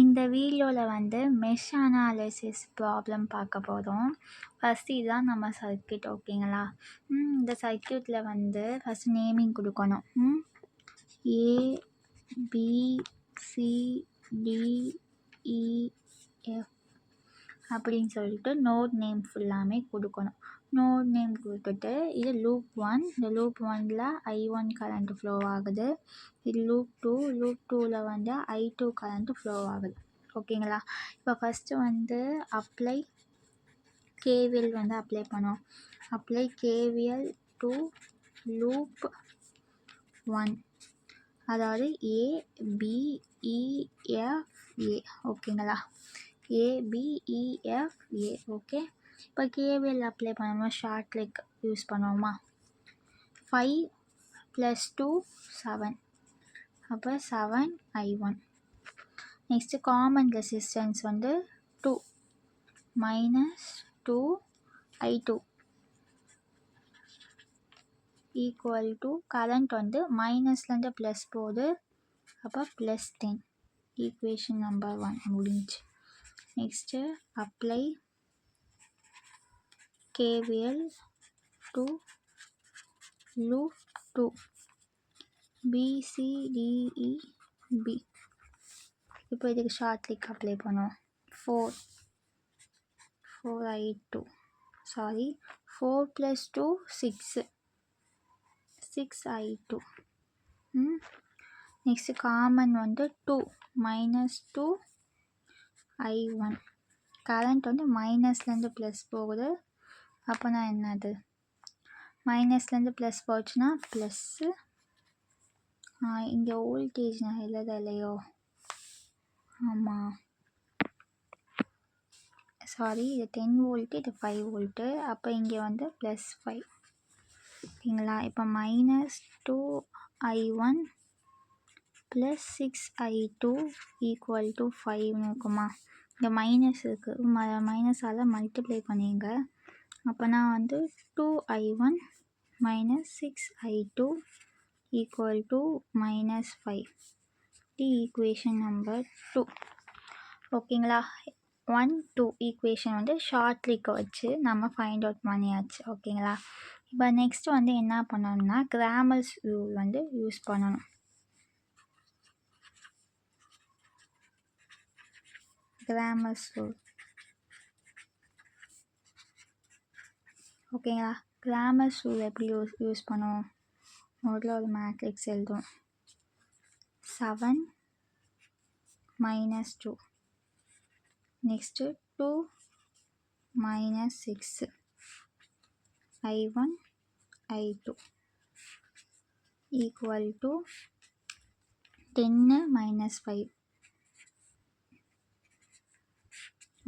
இந்த வீடியோவில் வந்து மெஷ் அனாலிசிஸ் ப்ராப்ளம் பார்க்க போகிறோம். ஃபஸ்ட்டு இதுதான் நம்ம சர்க்யூட், ஓகேங்களா? இந்த சர்க்யூட்டில் வந்து ஃபஸ்ட் நேமிங் கொடுக்கணும். A B C D E F அப்படின்னு சொல்லிட்டு நோட் நேம் ஃபுல்லாமே கொடுக்கணும். நோட் நேம் கொடுத்துட்டு இது லூப் 1, இந்த லூப் 1ல் I1 கரண்ட் ஃப்ளோ ஆகுது. இது லூப் 2, லூப் 2ல் வந்து I2 கரண்ட் ஃப்ளோ ஆகுது, ஓகேங்களா? இப்போ ஃபஸ்ட்டு வந்து அப்ளை கேவிஎல் வந்து அப்ளை பண்ணோம். அப்ளை கேவிஎல் டு லூப் 1, அதாவது ABEFA, ஓகேங்களா? ABEFA, okay. இப்போ கேவிஎல் அப்ளை பண்ணோமா, ஷார்ட் ட்ரிக் யூஸ் பண்ணுவோமா? 5 + 2 7, அப்போ 7 I1. நெக்ஸ்ட்டு காமன் ரெசிஸ்டன்ஸ் வந்து 2 -2 I2 ஈக்குவல் டு கரண்ட் வந்து மைனஸ்லேருந்து ப்ளஸ் போகுது, அப்போ +10. ஈக்குவேஷன் நம்பர் 1 முடிஞ்சு. Next apply KVL to loop 2 BCDEB. இப்போ இதுக்கு ஷார்ட் ட்ரிக் அப்ளை பண்ணுவோம். 4 I2, sorry 4 + 2 6 I2. Next common வந்து 2 -2 I1. கரண்ட் வந்து மைனஸ்லேருந்து ப்ளஸ் போகுது, அப்போனா என்னது? மைனஸ்லேருந்து ப்ளஸ் போச்சுன்னா ப்ளஸ்ஸு. இங்கே வோல்டேஜ் நான் எழுதலையோ? ஆமாம், சாரி, இது 10 வோல்ட்டு, இது 5 வோல்ட்டு. அப்போ இங்கே வந்து +5, ஓகேங்களா? இப்போ -2 I1 + 6 I2 ஈக்குவல் டு 5ன்னு இருக்குமா? இங்கே மைனஸ் இருக்குது, மைனஸால் மல்டிப்ளை பண்ணிங்க. அப்போனா வந்து 2 I1 - 6 I2 ஈக்குவல் டு -5. இது ஈக்குவேஷன் நம்பர் 2, ஓகேங்களா? 1, 2 ஈக்குவேஷன் வந்து ஷார்ட் ட்ரிக்கை வச்சு நம்ம ஃபைண்ட் அவுட் பண்ணியாச்சு, ஓகேங்களா? இப்போ நெக்ஸ்ட் வந்து என்ன பண்ணணும்னா கிராமர்ஸ் ரூல் வந்து யூஸ் பண்ணணும். கிராமர்ஸ் ரூல், ஓகேங்களா? கிராமர்ஸ் ரூல் எப்படி யூஸ் பண்ணுவோம்? முதல்ல ஒரு மேட்ரிக்ஸ் எழுதுவோம். 7 - 2, next 2 - 6 I1 I2 equal to 10 - 5,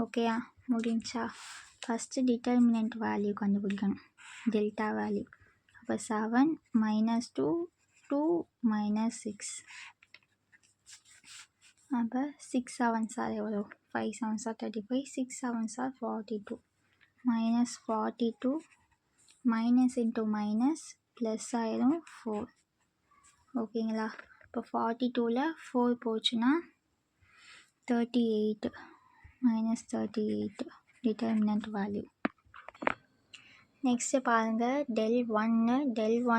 ஓகேயா? முடிஞ்சா? ஃபஸ்ட்டு டிட்டர்மினன்ட் வேல்யூ கண்டுபிடிக்கணும், டெல்டா வேல்யூ. அப்போ 7 - 2 2 - 6, அப்போ 6 7s எவ்வளோ? 5 7s 35, 6 7s 42, -42 minus into minus plus ஆயிரும் 4, ஓகேங்களா? இப்போ 42ல் 4 போச்சுன்னா 38, -38 டிட்டர்மினன்ட் வேல்யூ. நெக்ஸ்ட்டு பாருங்கள், del1 10 -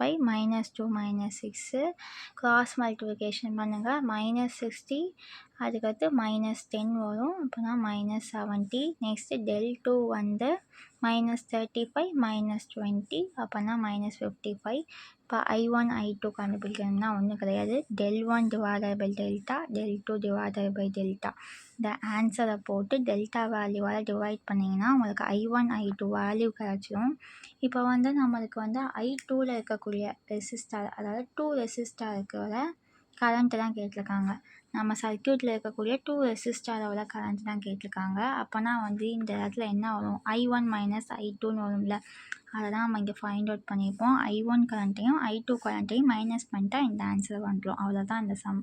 5 -2 -6 கிராஸ் மல்டிப்ளிகேஷன் பண்ணுங்கள். -60, அதுக்கடுத்து -10 வரும், அப்போனா -70. நெக்ஸ்ட்டு del2 வந்து -35 -20, அப்போனா -55. இப்போ I1 I2 கண்டுபிடிக்கணும்னா ஒன்றும் கிடையாது, del1 / delta, del2 / delta. இந்த ஆன்சரை போட்டு டெல்டா வேல்யூவால் டிவைட் பண்ணிங்கன்னா உங்களுக்கு I1 I2 வேல்யூ கிடச்சிடும். இப்போ வந்து நம்மளுக்கு வந்து I2ல் இருக்கக்கூடிய ரெசிஸ்டார், அதாவது 2 ரெசிஸ்டார் இருக்கிற கரண்ட்டு தான் கேட்டிருக்காங்க. நம்ம சர்க்யூட்டில் இருக்கக்கூடிய 2 ரெசிஸ்டாரோட கரண்ட் தான் கேட்டிருக்காங்க. அப்போனா வந்து இந்த இடத்துல என்ன வரும்? I1 - I2ன்னு வரும்ல, அதை தான் நம்ம இங்கே ஃபைண்ட் அவுட் பண்ணியிருப்போம். I1 கரண்ட்டையும் I2 கரண்ட்டையும் மைனஸ் பண்ணிட்டா இந்த ஆன்சர் வந்துடும், அவ்வளோதான் இந்த சம்.